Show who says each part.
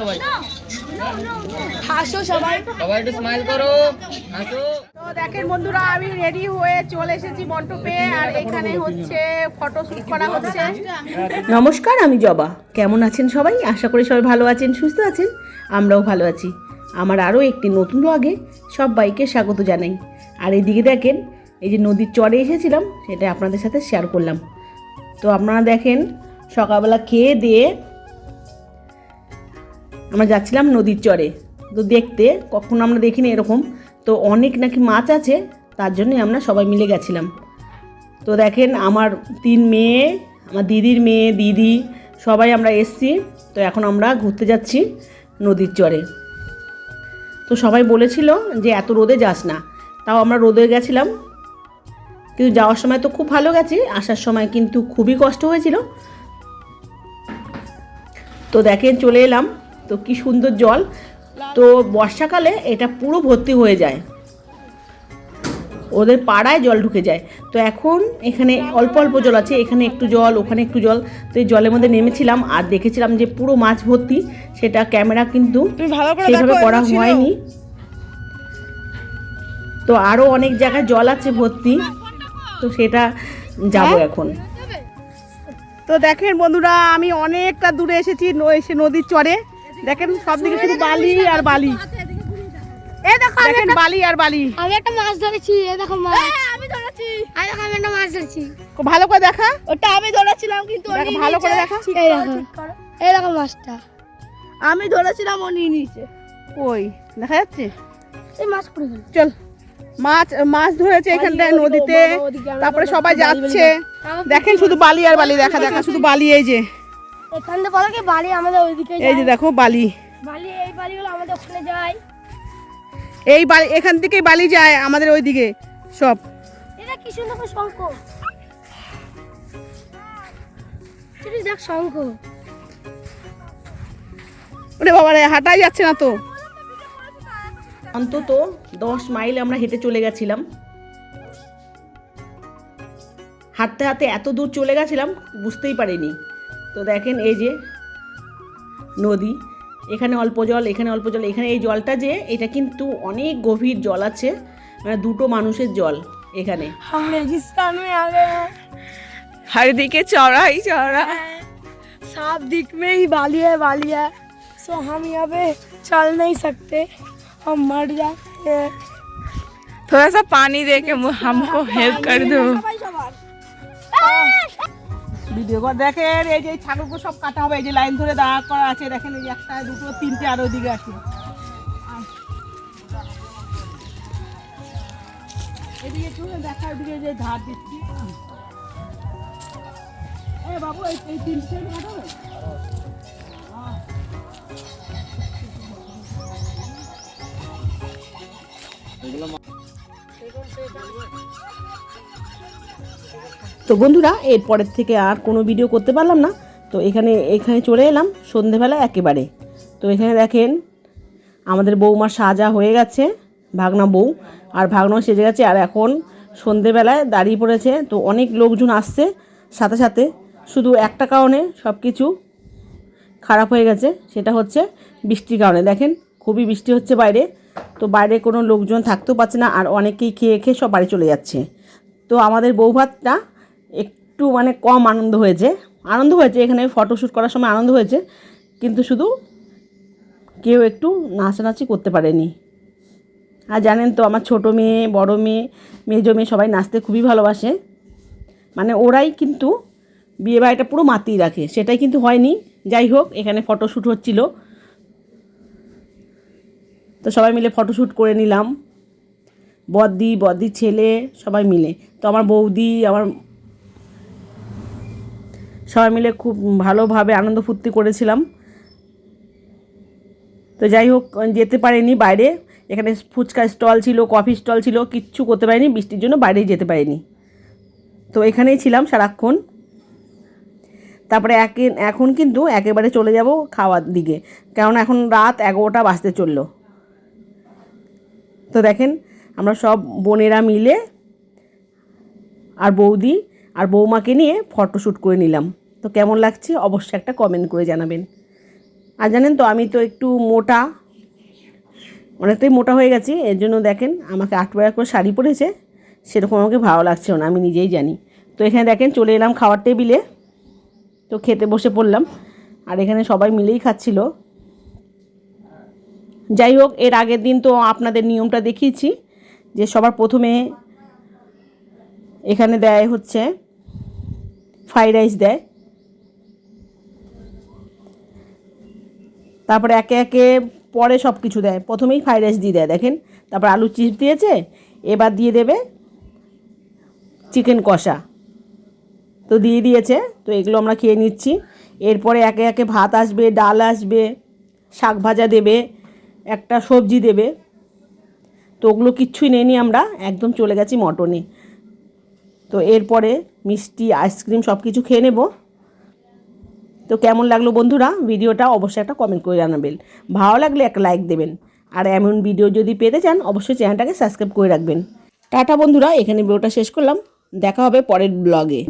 Speaker 1: সবাই, হাসো সবাই, সবাই একটু স্মাইল করো, হাসো। তো দেখেন বন্ধুরা, আমি রেডি হয়ে চলে এসেছি মন্টপে, আর এখানে হচ্ছে ফটোশুট করা হচ্ছে।
Speaker 2: নমস্কার, আমি জবা। কেমন আছেন সবাই? আশা করি সবাই ভালো আছেন, সুস্থ আছেন। আমরাও ভালো আছি। আমার আরও একটি নতুন ব্লগে সবাইকে স্বাগত জানাই। আর এইদিকে দেখেন, এই যে নদীর চরে এসেছিলাম, সেটা আপনাদের সাথে শেয়ার করলাম। তো আপনারা দেখেন, সকালবেলা খেয়ে দিয়ে আমরা যাচ্ছিলাম নদীর চরে। তো দেখতে কখনো আমরা দেখিনি এরকম, তো অনেক নাকি মাছ আছে, তার জন্যই আমরা সবাই মিলে গেছিলাম। তো দেখেন, আমার 3 মেয়ে, আমার দিদির মেয়ে, দিদি, সবাই আমরা এসছি। তো এখন আমরা ঘুরতে যাচ্ছি নদীর চরে। তো সবাই বলেছিল যে এত রোদে যাস না, তাও আমরা রোদে গেছিলাম। কিন্তু যাওয়ার সময় তো খুব ভালো গেছি, আসার সময় কিন্তু খুবই কষ্ট হয়েছিল। তো দেখেন চলে এলাম, তো কি সুন্দর জল। তো বর্ষাকালে এটা পুরো ভর্তি হয়ে যায়, ওদের পাড়ায় জল ঢুকে যায়। তো এখন এখানে অল্প অল্প জল আছে, এখানে একটু জল, ওখানে একটু জল। তো এই জলের মধ্যে নেমেছিলাম আর দেখেছিলাম যে পুরো মাছ ভর্তি। সেটা ক্যামেরা কিন্তু সেভাবে করা হয়নি। তো আরও অনেক জায়গায় জল আছে ভর্তি, তো সেটা যাব এখন।
Speaker 1: তো দেখেন বন্ধুরা, আমি অনেকটা দূরে এসেছি নদীর চরে। দেখেন সবদিকে শুধু বালি আর বালি, দেখেন বালি আর বালি।
Speaker 3: আমি একটা মাছ ধরেছি, এই দেখো মাছ। আমি ধরেছি, এই দেখো আমি একটা মাছ ধরেছি।
Speaker 1: ভালো করে দেখা,
Speaker 3: ওটা আমি ধরেছিলাম কিন্তু ও নিয়ে
Speaker 1: ভালো করে দেখা।
Speaker 3: এই দেখো মাছটা
Speaker 1: আমি ধরেছিলাম, ও নিয়ে নিয়েছে। ওই দেখা যাচ্ছে,
Speaker 3: এই মাছ পড়ে গেল।
Speaker 1: চল, মাছ ধরেছে এখানটায় নদীতে। তারপরে সবাই যাচ্ছে, দেখেন শুধু বালি আর বালি, দেখা শুধু বালি। এই যে
Speaker 3: এখানে বলো কি বালি আমাদের ওইদিকে,
Speaker 1: এই যে দেখো বালি,
Speaker 3: এই বালিগুলো আমাদের ওখানে যায়।
Speaker 1: এই বালি, এখান থেকেই বালি যায় আমাদের ওইদিকে সব।
Speaker 3: এটা কি সুন্দর শঙ্খ, দেখ শঙ্খ।
Speaker 1: ওরে বাবা রে, হাঁটাই যাচ্ছে না তো।
Speaker 2: অন্তত 10 মাইল আমরা হেঁটে চলে গেছিলাম। হাঁটতে হাঁটতে এত দূর চলে গেছিলাম, বুঝতেই পারিনি। তো দেখেন এই যে নদী, এখানে অল্প জল, এখানে অল্প জল। এখানে এই জলটা যে, এটা কিন্তু অনেক গভীর জল আছে, মানে 2টো মানুষের জল এখানে।
Speaker 3: रेगिस्तान में आ गए हैं,
Speaker 1: हर दिखे चौड़ा ही चौड़ा,
Speaker 3: सब दिख में ही बाली है। सो हम यहाँ पे चल नहीं सकते, हम मर जाते हैं।
Speaker 1: थोड़ा सा पानी दे के हमको हेल्प कर दो। ভিডিও করে দেখেন, এই যে ছাগলগুলো সব কাটা হবে, এই যে লাইন ধরে দাঁড়া করা আছে। দেখেন এই যে 1টা 2টো 3টে আর ওইদিকে আছে। এদিকে একটু দেখা, ওইদিকে যে ধার দিচ্ছি। এ বাবু, এই 3টে কাটাবে।
Speaker 2: তো বন্ধুরা, এরপরের থেকে আর কোনো ভিডিও করতে পারলাম না। তো এখানে চলে এলাম সন্ধেবেলা একেবারে। তো এখানে দেখেন, আমাদের বৌমার সাজা হয়ে গেছে, ভাগনা বউ আর ভাগনাও সেজে গেছে। আর এখন সন্ধেবেলায় দাঁড়িয়ে পড়েছে। তো অনেক লোকজন আসছে সাথে সাথে, শুধু একটা কারণে সব কিছু খারাপ হয়ে গেছে, সেটা হচ্ছে বৃষ্টির কারণে। দেখেন খুবই বৃষ্টি হচ্ছে বাইরে, তো বাইরে কোনো লোকজন থাকতেও পারছে না, আর অনেকেই খেয়ে সব বাড়ি চলে যাচ্ছে। তো আমাদের বউ ভাতটা একটু মানে কম আনন্দ হয়েছে। এখানে ফটোশ্যুট করার সময় আনন্দ হয়েছে, কিন্তু শুধু কেউ একটু নাচানাচি করতে পারেনি। আর জানেন তো, আমার ছোটো মেয়ে, বড় মেয়ে, মেজো মেয়ে সবাই নাচতে খুবই ভালোবাসে। মানে ওরাই কিন্তু বিয়ে বাড়িটা পুরো মাতিয়ে রাখে, সেটাই কিন্তু হয়নি। যাই হোক, এখানে ফটোশ্যুট হচ্ছিল, তো সবাই মিলে ফটোশ্যুট করে নিলাম, বদ্দি ছেলে সবাই মিলে। তো আমার বৌদি, আমার সবাই মিলে খুব ভালোভাবে আনন্দ ফুর্তি করেছিলাম। তো যাই হোক, যেতে পারিনি বাইরে। এখানে ফুচকা স্টল ছিল, কফি স্টল ছিল, কিচ্ছু করতে পারিনি, বৃষ্টির জন্য বাইরেই যেতে পারিনি। তো এখানেই ছিলাম সারাক্ষণ। তারপরে এখন কিন্তু একেবারে চলে যাব খাওয়ার দিকে, কারণ এখন রাত 11টা বাজতে চললো। তো দেখেন, আমরা সব বোনেরা মিলে আর বৌদি আর বৌমাকে নিয়ে ফটোশ্যুট করে নিলাম। তো কেমন লাগছে অবশ্যই একটা কমেন্ট করে জানাবেন। আর জানেন তো আমি তো একটু মোটা, অনেকটাই মোটা হয়ে গেছি, এর জন্য দেখেন আমাকে 8 টাকা করে শাড়ি পরেছে, সেরকম আমাকে ভালো লাগছে না, আমি নিজেই জানি। তো এখানে দেখেন চলে এলাম খাওয়ার টেবিলে, তো খেতে বসে পড়লাম, আর এখানে সবাই মিলেই খাচ্ছিল। যাই হোক, এর আগের দিন তো আপনাদের নিয়মটা দেখিয়েছি যে সবার প্রথমে এখানে দেয় হচ্ছে ফ্রাইড রাইস দেয়, তারপরে একে একে পরে সব কিছু দেয়, প্রথমেই ফ্রাইড রাইস দিয়ে দেয় দেখেন, তারপর আলু চিপস দিয়েছে, এবার দিয়ে দেবে চিকেন কষা, তো দিয়ে দিয়েছে। তো এগুলো আমরা খেয়ে নিচ্ছি। এরপরে একে একে ভাত আসবে, ডাল আসবে, শাক ভাজা দেবে, একটা সবজি দেবে, তো ওগুলো কিচ্ছুই নেইনি, আমরা একদম চলে গেছি মটনে। তো এরপরে মিষ্টি আইসক্রিম সব কিছু খেয়ে নেব। তো কেমন লাগলো বন্ধুরা ভিডিওটা অবশ্যই একটা কমেন্ট করে জানাবেন, ভালো লাগলে একটা লাইক দেবেন, আর এমন ভিডিও যদি পেতে চান অবশ্যই চ্যানেলটাকে সাবস্ক্রাইব করে রাখবেন। টাটা বন্ধুরা, এখানে ভিডিওটা শেষ করলাম, দেখা হবে পরের ব্লগে।